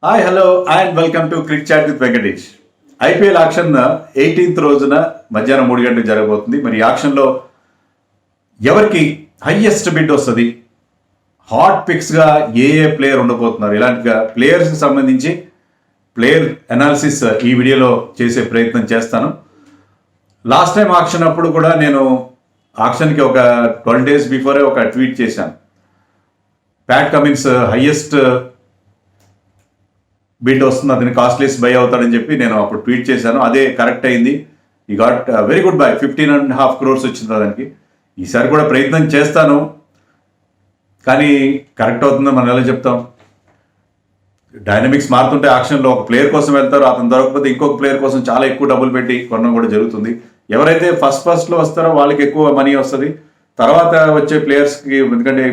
Hi hello and welcome to Cric Chat with Venkatesh. IPL auction 18th రోజున మధ్యాహ్నం 3 గంటలకు జరగబోతుంది. మరి ఈ ఆక్షన్లో ఎవరికి హయ్యెస్ట్ బిడ్ వస్తుంది, హాట్ పిక్స్గా ఏ ప్లేయర్ ఉండబోతున్నారు, ఇలాంటి ప్లేయర్స్కి సంబంధించి ప్లేయర్ అనాలిసిస్ ఈ వీడియోలో చేసే ప్రయత్నం చేస్తాను. లాస్ట్ టైం ఆక్షన్ అప్పుడు కూడా నేను ఆక్షన్కి ఒక 12 days బిఫోరే ఒక ట్వీట్ చేశాను. ప్యాట్ కమిన్స్ హయ్యెస్ట్ బిడ్ వస్తుంది, అతని కాస్ట్లీస్ బై అవుతాడని చెప్పి నేను అప్పుడు ట్వీట్ చేశాను. అదే కరెక్ట్ అయింది. ఈ got very good bye, 15.5 crores వచ్చింది దానికి. ఈసారి కూడా ప్రయత్నం చేస్తాను, కానీ కరెక్ట్ అవుతుందో మనం ఎలా చెప్తాం. డైనమిక్స్ మారుతుంటే ఆక్షన్లో ఒక ప్లేయర్ కోసం వెళ్తారు, అతను దొరకకపోతే ఇంకొక ప్లేయర్ కోసం చాలా ఎక్కువ డబ్బులు పెట్టి కొనడం కూడా జరుగుతుంది. ఎవరైతే ఫస్ట్లో వస్తారో వాళ్ళకి ఎక్కువ మనీ వస్తుంది. తర్వాత వచ్చే ప్లేయర్స్కి, ఎందుకంటే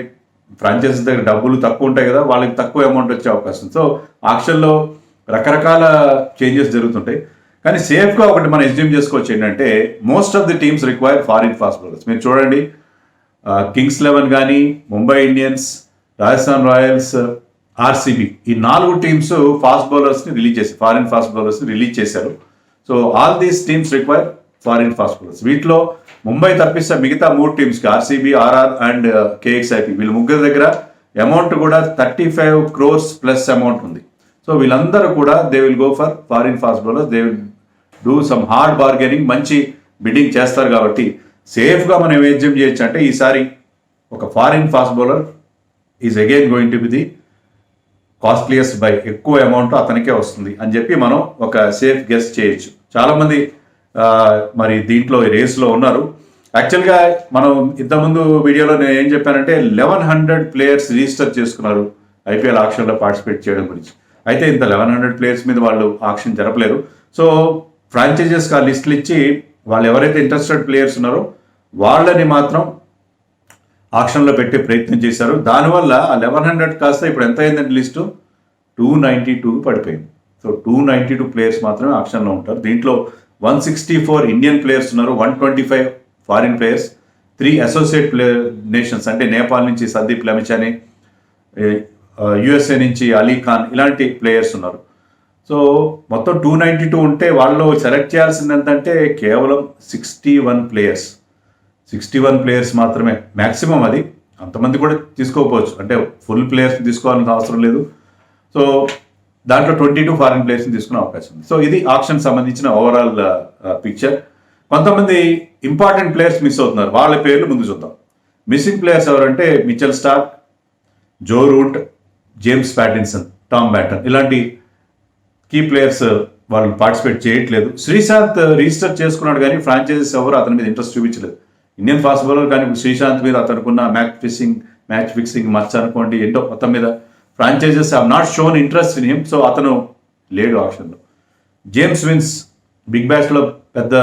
ఫ్రాంచైజీస్ దగ్గర డబ్బులు తక్కువ ఉంటాయి కదా, వాళ్ళకి తక్కువ అమౌంట్ వచ్చే అవకాశం. సో ఆక్షన్లో రకరకాల చేంజెస్ జరుగుతుంటాయి. కానీ సేఫ్గా ఒకటి మనం ఎస్యూమ్ చేసుకోవచ్చు ఏంటంటే, most of the teams require foreign fast bowlers. మీరు చూడండి, కింగ్స్ 11 కానీ, Mumbai Indians, Rajasthan Royals, RCB, ఈ 4 టీమ్స్ ఫాస్ట్ బౌలర్స్ని రిలీజ్ చేశారు, ఫారిన్ ఫాస్ట్ బౌలర్స్ని రిలీజ్ చేశారు. So all these teams require foreign fast bowlers. వీటిలో ముంబై తప్పిస్తే మిగతా 3 టీమ్స్కి, ఆర్సీబీ, ఆర్ఆర్ అండ్ కేఎక్స్ఐపి, వీళ్ళ ముగ్గురు దగ్గర అమౌంట్ కూడా 35 crores ప్లస్ అమౌంట్ ఉంది. సో వీళ్ళందరూ కూడా they will go for foreign fast bowlers. They will do some hard bargaining, మంచి బిడ్డింగ్ చేస్తారు. కాబట్టి సేఫ్గా మనం ఏం చేయొచ్చు అంటే, ఈసారి ఒక foreign fast bowler is again going to be the costliest by, ఎక్కువ అమౌంట్ అతనికే వస్తుంది అని చెప్పి మనం ఒక సేఫ్ గెస్ చేయొచ్చు. చాలామంది మరి దీంట్లో రేస్లో ఉన్నారు. యాక్చువల్గా మనం ఇంతకుముందు వీడియోలో నేను ఏం చెప్పానంటే, 1100 ప్లేయర్స్ రిజిస్టర్ చేసుకున్నారు ఐపీఎల్ ఆక్షన్లో పార్టిసిపేట్ చేయడం గురించి. అయితే ఇంత 1100 ప్లేయర్స్ మీద వాళ్ళు ఆక్షన్ జరపలేరు. సో ఫ్రాంచైజెస్కి ఆ లిస్టులు ఇచ్చి, వాళ్ళు ఎవరైతే ఇంట్రెస్టెడ్ ప్లేయర్స్ ఉన్నారో వాళ్ళని మాత్రం ఆక్షన్లో పెట్టే ప్రయత్నం చేశారు. దానివల్ల ఆ 1100 కాస్త ఇప్పుడు ఎంత అయిందంటే లిస్టు 292 పడిపోయింది. సో 292 ప్లేయర్స్ మాత్రమే ఆక్షన్లో ఉంటారు. దీంట్లో 164 ఇండియన్ ప్లేయర్స్ ఉన్నారు, 125 ఫారిన్ ప్లేయర్స్, 3 అసోసియేట్ నేషన్స్ అంటే నేపాల్ నుంచి సందీప్ లమిచాని, యుఎస్ఏ నుంచి అలీ ఖాన్, ఇలాంటి ప్లేయర్స్ ఉన్నారు. సో మొత్తం 292 ఉంటే వాళ్ళు సెలెక్ట్ చేయాల్సింది ఎంతంటే కేవలం 61 ప్లేయర్స్. 61 ప్లేయర్స్ మాత్రమే మ్యాక్సిమం. అది అంతమంది కూడా తీసుకోకపోవచ్చు, అంటే ఫుల్ ప్లేయర్స్ తీసుకోవాల్సిన అవసరం లేదు. సో దాంట్లో 22 ఫారిన్ ప్లేయర్స్ని తీసుకునే అవకాశం ఉంది. సో ఇది ఆక్షన్ సంబంధించిన ఓవరాల్ పిక్చర్. కొంతమంది ఇంపార్టెంట్ ప్లేయర్స్ మిస్ అవుతున్నారు, వాళ్ళ పేర్లు ముందు చూద్దాం. మిస్సింగ్ ప్లేయర్స్ ఎవరంటే Mitchell Starc, Joe Root, James Pattinson, Tom Banton, ఇలాంటి కీ ప్లేయర్స్ వాళ్ళు పార్టిసిపేట్ చేయట్లేదు. శ్రీశాంత్ రిజిస్టర్ చేసుకున్నాడు, కానీ ఫ్రాంచైజెస్ ఎవరు అతని మీద ఇంట్రెస్ట్ చూపించలేదు. ఇండియన్ ఫాస్ట్ బౌలర్, కానీ శ్రీశాంత్ మీద అతనుకున్న మ్యాచ్ ఫిక్సింగ్ మచ్చ అనుకోండి, ఏంటో మొత్తం మీద franchises have not shown interest in him. So అతను లేడు ఆప్షన్లో. జేమ్స్ విన్స్ బిగ్ బ్యాష్లో పెద్ద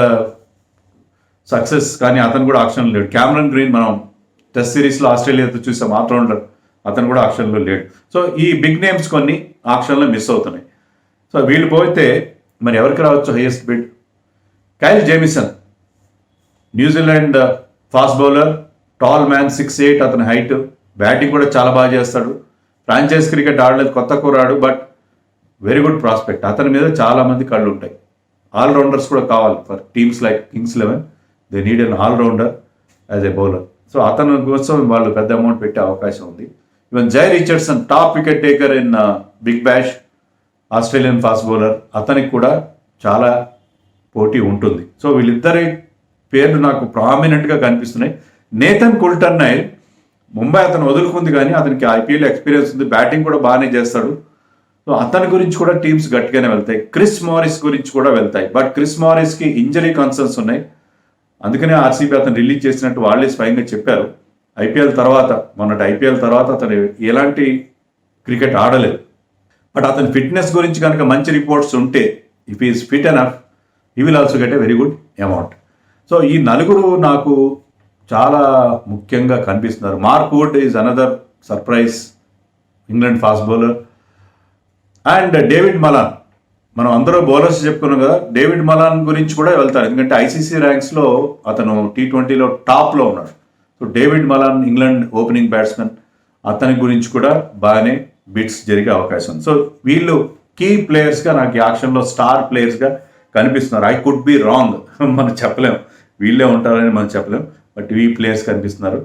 సక్సెస్, కానీ అతను కూడా ఆప్షన్లో లేడు. క్యామరన్ గ్రీన్ మనం టెస్ట్ సిరీస్లో ఆస్ట్రేలియాతో చూసాం, ఆల్రౌండర్, అతను కూడా ఆప్షన్లో లేడు. సో ఈ బిగ్ నేమ్స్ కొన్ని ఆప్షన్లో మిస్ అవుతున్నాయి. సో వీళ్ళు పోతే మరి ఎవరికి రావచ్చు highest bid? Kyle Jamieson, New Zealand fast bowler, tall man, 6'8" అతని హైట్, బ్యాటింగ్ కూడా చాలా బాగా చేస్తాడు. ఫ్రాంచైజ్ క్రికెట్ ఆడలేదు, కొత్త కూరాడు, బట్ వెరీ గుడ్ ప్రాస్పెక్ట్. అతని మీద చాలామంది కళ్ళు ఉంటాయి. ఆల్రౌండర్స్ కూడా కావాలి for teams like Kings 11. They need an allrounder as a bowler. So అతని కోసం వాళ్ళు పెద్ద అమౌంట్ పెట్టే అవకాశం ఉంది. Even Jhye Richardson, top wicket taker in Big Bash, Australian fast bowler, అతనికి కూడా చాలా పోటీ ఉంటుంది. సో వీళ్ళిద్దరి పేర్లు నాకు ప్రామినెంట్గా కనిపిస్తున్నాయి. నేథన్ కుల్టర్నైల్, ముంబై అతను వదులుకుంది, కానీ అతనికి ఐపీఎల్ ఎక్స్పీరియన్స్ ఉంది, బ్యాటింగ్ కూడా బాగానే చేస్తాడు. సో అతని గురించి కూడా టీమ్స్ గట్టిగానే వెళ్తాయి. క్రిస్ మారిస్ గురించి కూడా వెళ్తాయి, బట్ క్రిస్ మారిస్కి ఇంజరీ కన్సర్న్స్ ఉన్నాయి. అందుకనే ఆర్సీబీ అతను రిలీజ్ చేసినట్టు వాళ్ళే స్వయంగా చెప్పారు. మొన్నటి ఐపీఎల్ తర్వాత అతను ఎలాంటి క్రికెట్ ఆడలేదు. బట్ అతని ఫిట్నెస్ గురించి కనుక మంచి రిపోర్ట్స్ ఉంటే, if is fit enough, he will also get a very good amount. So ఈ నలుగురు నాకు చాలా ముఖ్యంగా కనిపిస్తున్నారు. Mark wood is another surprise England fast bowler. And David Malan, మనం అందరూ బౌలర్స్ చెప్పుకున్నాం కదా, డేవిడ్ మలాన్ గురించి కూడా వెళ్తారు, ఎందుకంటే ఐసీసీ ర్యాంక్స్లో అతను T20లో టాప్లో ఉన్నాడు. So David Malan England opening batsmen, అతని గురించి కూడా బాగానే బిట్స్ జరిగే అవకాశం ఉంది. సో వీళ్ళు కీ ప్లేయర్స్గా నాకు ఈ ఆక్షన్లో స్టార్ ప్లేయర్స్గా కనిపిస్తున్నారు. ఐ కుడ్ బి రాంగ్, మనం చెప్పలేం వీళ్ళే ఉంటారని మనం చెప్పలేం, బట్ ఈ ప్లేయర్స్ కనిపిస్తున్నారు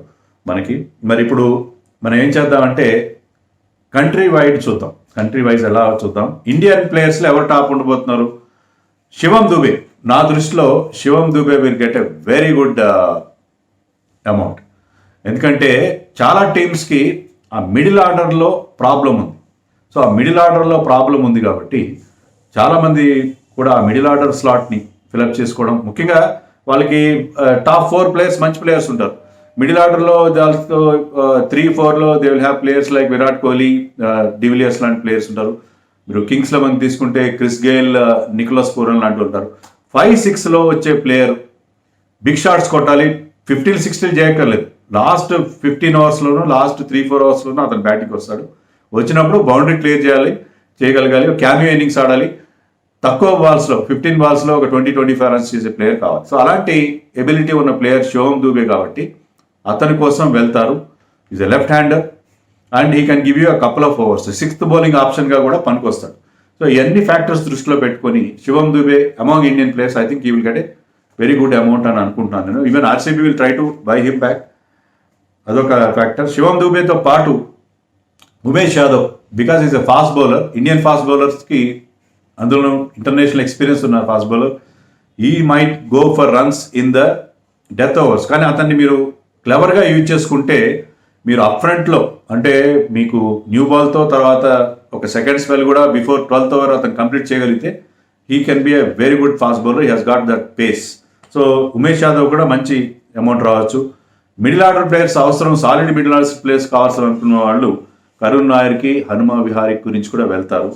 మనకి. మరి ఇప్పుడు మనం ఏం చేద్దామంటే కంట్రీ వైడ్ చూద్దాం, కంట్రీ వైజ్ ఎలా చూద్దాం. ఇండియన్ ప్లేయర్స్లో ఎవరు టాప్ ఉండబోతున్నారు? శివం దుబే. నా దృష్టిలో Shivam Dube will get a very good amount. ఎందుకంటే చాలా టీమ్స్కి ఆ మిడిల్ ఆర్డర్లో ప్రాబ్లం ఉంది. సో ఆ మిడిల్ ఆర్డర్లో ప్రాబ్లం ఉంది కాబట్టి చాలామంది కూడా ఆ మిడిల్ ఆర్డర్ స్లాట్ని ఫిలప్ చేసుకోవడం, ముఖ్యంగా వాళ్ళకి టాప్ 4 ప్లేయర్స్ మంచి ప్లేయర్స్ ఉంటారు. మిడిల్ ఆర్డర్లో 3-4లో they will have players like Virat Kohli, de Villiers లాంటి ప్లేయర్స్ ఉంటారు. మీరు కింగ్స్లో మనం తీసుకుంటే క్రిస్ గేల్, నికోలస్ పూరన్ లాంటి ఉంటారు. 5-6లో వచ్చే ప్లేయర్ బిగ్ షాట్స్ కొట్టాలి, 50-60 చేయక్కర్లేదు. లాస్ట్ 15 అవర్స్లోనూ లాస్ట్ 3-4 అవర్స్లోనూ అతను బ్యాటింగ్ వస్తాడు. వచ్చినప్పుడు బౌండరీ క్లియర్ చేయగలగాలి, క్యామియో ఇన్నింగ్స్ ఆడాలి. తక్కువ బాల్స్లో 15 బాల్స్లో ఒక 20-25 రన్స్ చేసే ప్లేయర్ కావాలి. సో అలాంటి ఎబిలిటీ ఉన్న ప్లేయర్ శివం దూబే కాబట్టి అతని కోసం వెళ్తారు. Is a left hander and he can give you a couple of overs. 6th bowling ఆప్షన్గా కూడా పనికొస్తాడు. సో ఇవన్నీ ఫ్యాక్టర్స్ దృష్టిలో పెట్టుకొని Shivam Dube among Indian players I think he will get a very good amount అని అనుకుంటున్నాను నేను. Even RCB will try to buy him back, అదొక ఫ్యాక్టర్. శివం దూబేతో పాటు Umesh Yadav, because is a fast bowler. Indian fast బౌలర్స్కి అందులో ఇంటర్నేషనల్ ఎక్స్పీరియన్స్ ఉన్న fast bowler. He might go for runs in the death overs. కానీ అతన్ని మీరు క్లవర్గా యూజ్ చేసుకుంటే మీరు అప్ ఫ్రంట్లో, అంటే మీకు న్యూ బాల్తో తర్వాత ఒక సెకండ్ స్పెల్ కూడా బిఫోర్ 12th ఓవర్ అతను కంప్లీట్ చేయగలిగితే he can be a very good fast bowler. He has got that pace. So Umesh Yadav కూడా మంచి అమౌంట్ రావచ్చు. మిడిల్ ఆర్డర్ ప్లేయర్స్ అవసరం, సాలిడ్ మిడిల్ ఆర్డర్ ప్లేయర్స్ కావాల్సిన అనుకున్న వాళ్ళు కరుణ్ నాయర్కి, హనుమా విహారీ గురించి కూడా వెళ్తారు.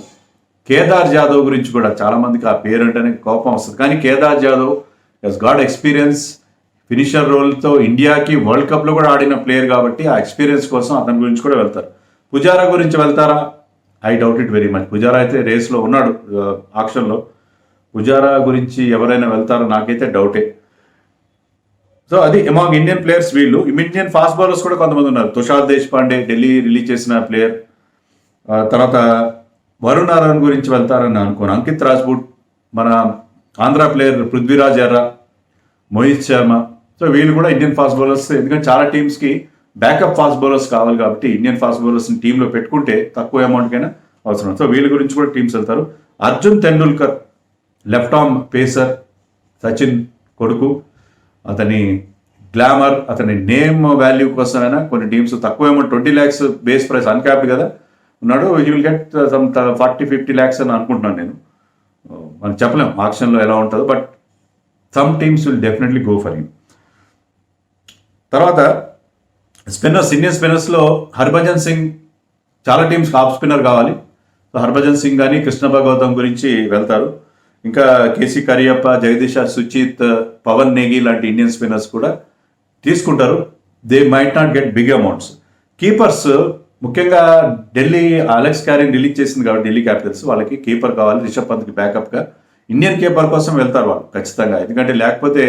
కేదార్ జాదవ్ గురించి కూడా చాలామందికి ఆ పేరు అంటేనే కోపం వస్తుంది, కానీ Kedar Jadhav he's got experience. Finisher రోల్తో ఇండియాకి వరల్డ్ కప్లో కూడా ఆడిన ప్లేయర్ కాబట్టి ఆ ఎక్స్పీరియన్స్ కోసం అతని గురించి కూడా వెళ్తారు. పుజారా గురించి వెళ్తారా? I doubt it very much. Pujara అయితే రేస్లో ఉన్నాడు ఆక్షన్లో. పుజారా గురించి ఎవరైనా వెళ్తారో నాకైతే డౌటే. సో అది అమాంగ్ ఇండియన్ ప్లేయర్స్ వీళ్ళు. ఇండియన్ ఫాస్ట్ బౌలర్స్ కూడా కొంతమంది ఉన్నారు. తుషార్ దేశ్పాండే, ఢిల్లీ రిలీజ్ చేసిన ప్లేయర్. తర్వాత వరుణ్ నారాయణ్ గురించి వెళ్తారని అనుకోను. అంకిత్ రాజ్పూట్, మన ఆంధ్ర ప్లేయర్ పృథ్వీరాజ్ ఎర్రా, మోహిత్ శర్మ. సో వీళ్ళు కూడా ఇండియన్ ఫాస్ట్ బౌలర్స్. ఎందుకంటే చాలా టీమ్స్కి బ్యాకప్ ఫాస్ట్ బౌలర్స్ కావాలి కాబట్టి ఇండియన్ ఫాస్ట్ బౌలర్స్ని టీంలో పెట్టుకుంటే తక్కువ అమౌంట్కైనా అవసరం. సో వీళ్ళ గురించి కూడా టీమ్స్ వెళ్తారు. Arjun Tendulkar, left arm pacer, Sachin కొడుకు. అతని గ్లామర్, అతని నేమ్ వాల్యూ కోసమైనా కొన్ని టీమ్స్ తక్కువ amount 20 lakhs base price, uncapped కదా ఉన్నాడు. He will get some 40-50 lakhs అని అనుకుంటున్నాను నేను. మనం చెప్పలేం ఆక్షన్లో ఎలా ఉంటుందో, but some teams will definitely go for him. తర్వాత స్పిన్నర్స్, ఇండియన్ స్పిన్నర్స్లో హర్భజన్ సింగ్, చాలా టీమ్స్కి ఆఫ్ స్పిన్నర్ కావాలి. సో హర్భజన్ సింగ్ కానీ కృష్ణప్ప గౌతమ్ గురించి వెళ్తారు. ఇంకా కేసీ కరియప్ప, జగదీష్ సుచిత్, పవన్ నేగి లాంటి ఇండియన్ స్పిన్నర్స్ కూడా తీసుకుంటారు. They might not get big amounts. Keepers ముఖ్యంగా ఢిల్లీ అలెక్స్ క్యారీని రిలీజ్ చేసింది కాబట్టి ఢిల్లీ క్యాపిటల్స్ వాళ్ళకి కీపర్ కావాలి. రిషబ్ పంత్కి బ్యాకప్గా ఇండియన్ కీపర్ కోసం వెళ్తారు వాళ్ళు ఖచ్చితంగా. ఎందుకంటే లేకపోతే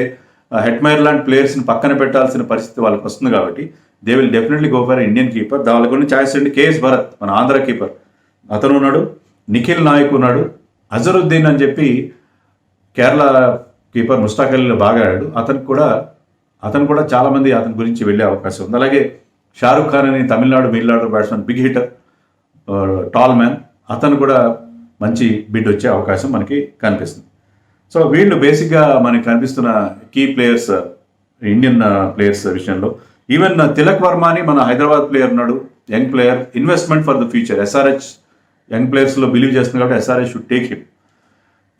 హెట్మైర్ లాంటి ప్లేయర్స్ని పక్కన పెట్టాల్సిన పరిస్థితి వాళ్ళకి వస్తుంది కాబట్టి they will definitely go for Indian keeper. వాళ్ళకు ఉన్న ఛాయిస్ అండి కేఎస్ భరత్, మన ఆంధ్ర కీపర్, అతను ఉన్నాడు. నిఖిల్ నాయక్ ఉన్నాడు. అజరుద్దీన్ అని చెప్పి కేరళ కీపర్ ముస్తాఖిల్ బాగా ఆడాడు. అతను కూడా చాలామంది అతని గురించి వెళ్ళే అవకాశం ఉంది. అలాగే షారుఖ్ ఖాన్ అని Tamil Nadu middle order batsmen, big hitter, tall man, అతను కూడా మంచి బిడ్ వచ్చే అవకాశం మనకి కనిపిస్తుంది. సో వీళ్ళు బేసిక్గా మనకి కనిపిస్తున్న కీ ప్లేయర్స్ ఇండియన్ ప్లేయర్స్ విషయంలో. ఈవెన్ తిలక్ వర్మ అని మన హైదరాబాద్ ప్లేయర్ ఉన్నాడు, young player, investment for the future. SRH young ప్లేయర్స్లో బిలీవ్ చేస్తుంది కాబట్టి SRH should take him.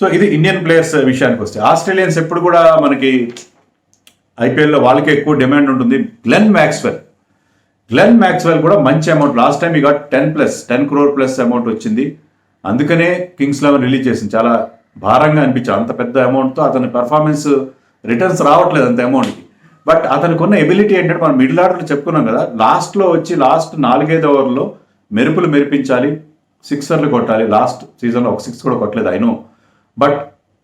So ఇది ఇండియన్ ప్లేయర్స్ విషయానికి వస్తే. ఆస్ట్రేలియన్స్ ఎప్పుడు కూడా మనకి ఐపీఎల్లో వాళ్ళకి ఎక్కువ డిమాండ్ ఉంటుంది. గ్లెన్ మ్యాక్స్వెల్ కూడా మంచి అమౌంట్, లాస్ట్ టైం ఈ గాట్ 10 crore ప్లస్ అమౌంట్ వచ్చింది. అందుకనే కింగ్స్ 11 రిలీజ్ చేసింది. చాలా భారంగా అనిపించాడు అంత పెద్ద అమౌంట్తో. అతని పెర్ఫార్మెన్స్ రిటర్న్స్ రావట్లేదు అంత అమౌంట్కి. బట్ అతనికి ఉన్న ఎబిలిటీ ఏంటంటే, మనం మిడిల్ ఆర్డర్లో చెప్పుకున్నాం కదా, లాస్ట్లో వచ్చి లాస్ట్ 4-5 ఓవర్లో మెరుపులు మెరిపించాలి, సిక్సర్లు కొట్టాలి. లాస్ట్ సీజన్లో ఒక 6 కూడా కొట్టలేదు, I know. But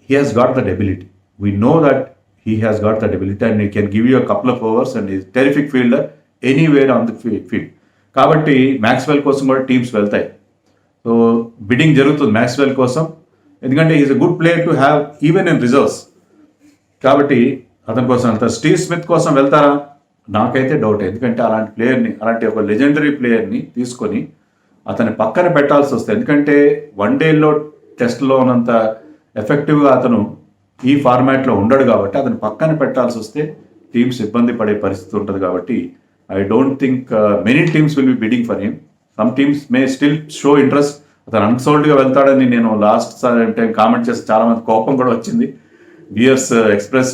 he has got that ability. We know that he has got that ability and he can give you a couple of overs and terrific fielder anywhere on the field. కాబట్టి Maxwell కోసం కూడా teams వెళ్తాయి. So bidding జరుగుతుంది Maxwell కోసం, ఎందుకంటే is a good player to have even in reserves. కాబట్టి అతని కోసం వెళ్తారు. స్టీవ్ స్మిత్ కోసం వెళ్తారా? నాకైతే డౌట్. ఎందుకంటే అలాంటి ప్లేయర్ని, అలాంటి ఒక లెజెండరీ ప్లేయర్ని తీసుకొని అతని పక్కన పెట్టాల్సి వస్తుంది. ఎందుకంటే వన్డేలో టెస్ట్లో ఉన్నంత ఎఫెక్టివ్గా అతను ఈ ఫార్మాట్లో ఉండడు కాబట్టి అతను పక్కన పెట్టాల్సి వస్తే టీమ్స్ ఇబ్బంది పడే పరిస్థితి ఉంటుంది. కాబట్టి I don't think many teams will be bidding for him. Some teams may still show interest. అతను అన్సోల్డ్గా వెళ్తాడని నేను లాస్ట్ టైం కామెంట్ చేస్తే చాలా మంది కోపం కూడా వచ్చింది. Viewers express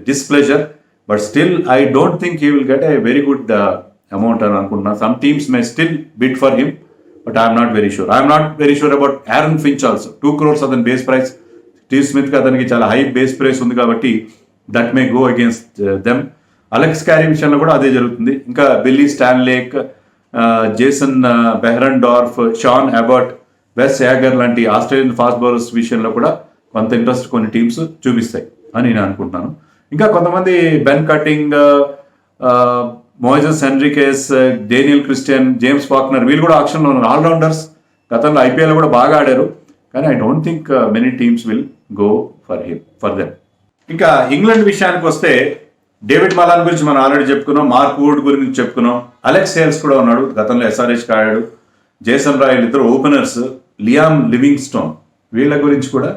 displeasure, but still I don't think he will get a very good amount అని అనుకుంటున్నాను. Some teams may still bid for him, but I'm not very sure. I'm not very sure about Aaron Finch also. 2 crores అతని base price. Steve స్మిత్కి అతనికి చాలా high base price ఉంది కాబట్టి that may go against them. Alex Carey విషయంలో కూడా అదే జరుగుతుంది. ఇంకా Billy Stanlake, Jason బెహ్రన్డార్ఫ్, Shan Abbott, వెస్ యాగర్ లాంటి ఆస్ట్రేలియన్ ఫాస్ట్ బౌలర్స్ విషయంలో కూడా కొంత ఇంట్రెస్ట్ కొన్ని టీమ్స్ చూపిస్తాయి అని నేను అనుకుంటున్నాను. ఇంకా కొంతమంది Ben Cutting, Moises Henriques, Daniel Christian, James Faulkner, వీళ్ళు కూడా ఆక్షన్లో ఉన్నారు. ఆల్రౌండర్స్ గతంలో ఐపీఎల్ కూడా బాగా ఆడారు. కానీ I don't think many teams will go for them. ఇంకా ఇంగ్లాండ్ విషయానికి వస్తే డేవిడ్ మలాన్ గురించి మనం ఆల్రెడీ చెప్పుకున్నాం, మార్క్ వుడ్ గురించి చెప్పుకున్నాం, అలెక్స్ హేల్స్ కూడా ఉన్నాడు, గతంలో ఎస్ఆర్హెచ్కి ఆడాడు, జేసన్ రాయల్, ఇద్దరు ఓపెనర్స్, లియామ్ లివింగ్స్టోన్, వీళ్ళ గురించి కూడా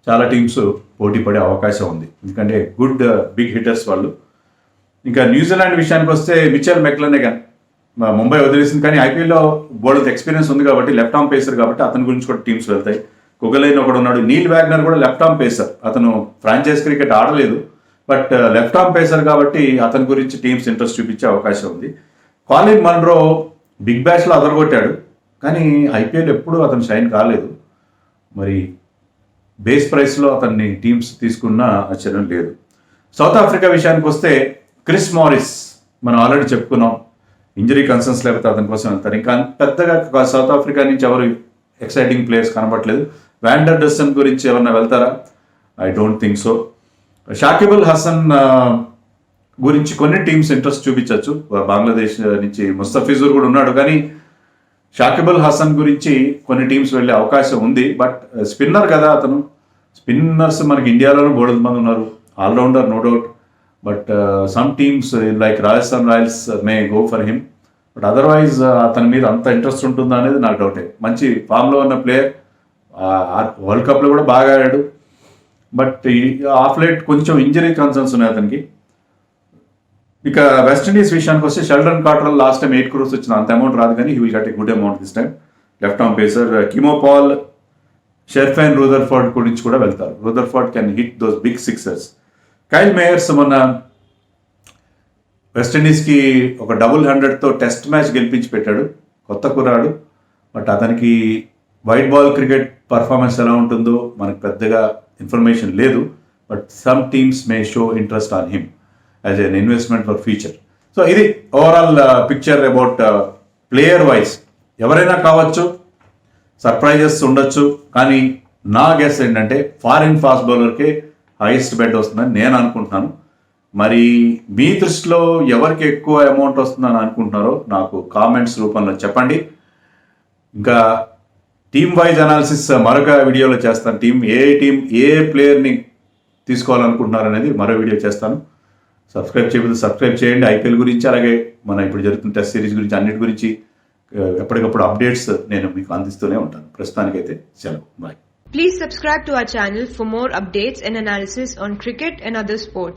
చాలా టీమ్స్ పోటీ పడే అవకాశం ఉంది. ఎందుకంటే గుడ్ బిగ్ హిట్టర్స్ వాళ్ళు. ఇంకా న్యూజిలాండ్ విషయానికి వస్తే మిచెల్ మెక్లెనగన్ ముంబై వదిలేసింది, కానీ ఐపీఎల్లో బోల్డ్ ఎక్స్పీరియన్స్ ఉంది కాబట్టి లెఫ్ట్ ఆర్మ్ పేసర్ కాబట్టి అతని గురించి కూడా టీమ్స్ వెళ్తాయి. కుగలైన్ ఒకడు ఉన్నాడు, నీల్ వ్యాగ్నర్ కూడా లెఫ్ట్ ఆర్మ్ పేసర్, అతను ఫ్రాంచైజ్ క్రికెట్ ఆడలేదు బట్ లెఫ్ట్ ఆర్మ్ పేసర్ కాబట్టి అతని గురించి టీమ్స్ ఇంట్రెస్ట్ చూపించే అవకాశం ఉంది. కాలిన్ మన్రో బిగ్ బ్యాష్లో అదరగొట్టాడు, కానీ ఐపీఎల్ ఎప్పుడూ అతను షైన్ కాలేదు. మరి బేస్ ప్రైస్లో అతన్ని టీమ్స్ తీసుకున్న ఆశ్చర్యం లేదు. సౌత్ ఆఫ్రికా విషయానికి వస్తే క్రిస్ మారిస్ మనం ఆల్రెడీ చెప్పుకున్నాం, ఇంజరీ కన్సర్న్స్ లేకపోతే అతని కోసం వెళ్తారు. ఇంకా పెద్దగా సౌత్ ఆఫ్రికా నుంచి ఎవరు ఎక్సైటింగ్ ప్లేయర్స్ కనబడలేదు. వ్యాండర్ డస్సన్ గురించి ఎవరన్నా వెళ్తారా? I don't think so. Shakib Al Hasan గురించి కొన్ని టీమ్స్ ఇంట్రెస్ట్ చూపించవచ్చు. బంగ్లాదేశ్ నుంచి ముస్తఫిజుర్ కూడా ఉన్నాడు, కానీ షాకిబుల్ హసన్ గురించి కొన్ని టీమ్స్ వెళ్ళే అవకాశం ఉంది. బట్ స్పిన్నర్ కదా అతను, స్పిన్నర్స్ మనకి ఇండియాలోనూ బోల్డ్ మంది ఉన్నారు, allrounder no doubt. But some teams like Rajasthan Royals may go for him. But otherwise అతని మీద అంత ఇంట్రెస్ట్ ఉంటుందా అనేది నాకు డౌటే. మంచి ఫామ్లో ఉన్న ప్లేయర్, వరల్డ్ కప్లో కూడా బాగా ఆడాడు. బట్ ఆఫ్ లైట్ కొంచెం ఇంజరీ కన్సర్న్స్ ఉన్నాయి అతనికి. ఇక వెస్టిండీస్ విషయానికి వస్తే Sheldon Cottrell last time 8 crores వచ్చిన అంత అమౌంట్ రాదు, కానీ he will get a good amount this time. Left arm pacer Keemo Paul, Sherfane Rutherford గురించి కూడా వెళ్తారు. Rutherford can hit those big sixers. Kyle Mayers మొన్న వెస్టిండీస్కి ఒక 100తో టెస్ట్ మ్యాచ్ గెలిపించి పెట్టాడు, కొత్త కుర్రాడు. బట్ అతనికి వైట్ బాల్ క్రికెట్ పర్ఫార్మెన్స్ ఎలా ఉంటుందో మనకు పెద్దగా ఇన్ఫర్మేషన్ లేదు. But some teams may show interest on him as an investment for future. So ఇది overall picture about player wise. ఎవరైనా కావచ్చు, సర్ప్రైజెస్ ఉండొచ్చు, కానీ నా గెస్ ఏంటంటే ఫారిన్ ఫాస్ట్ బౌలర్కే హైయెస్ట్ బెడ్ వస్తుందని నేను అనుకుంటున్నాను. మరి మీ దృష్టిలో ఎవరికి ఎక్కువ అమౌంట్ వస్తుందని అనుకుంటున్నారో నాకు కామెంట్స్ రూపంలో చెప్పండి. ఇంకా టీమ్ వైజ్ అనాలిసిస్ మరొక వీడియోలో చేస్తాను. టీం ఏ ప్లేయర్ని తీసుకోవాలనుకుంటున్నారు అనేది మరో వీడియో చేస్తాను. సబ్స్క్రైబ్ చేయకపోతే సబ్స్క్రైబ్ చేయండి. ఐపీఎల్ గురించి, అలాగే మన ఇప్పుడు జరుగుతున్న టెస్ట్ సిరీస్ గురించి, అన్నిటి గురించి ఎప్పటికప్పుడు అప్డేట్స్ నేను మీకు అందిస్తూనే ఉంటాను. ప్రస్తుతానికైతే సెలవు, bye. Please subscribe to our channel for more updates and analysis on cricket and other sports.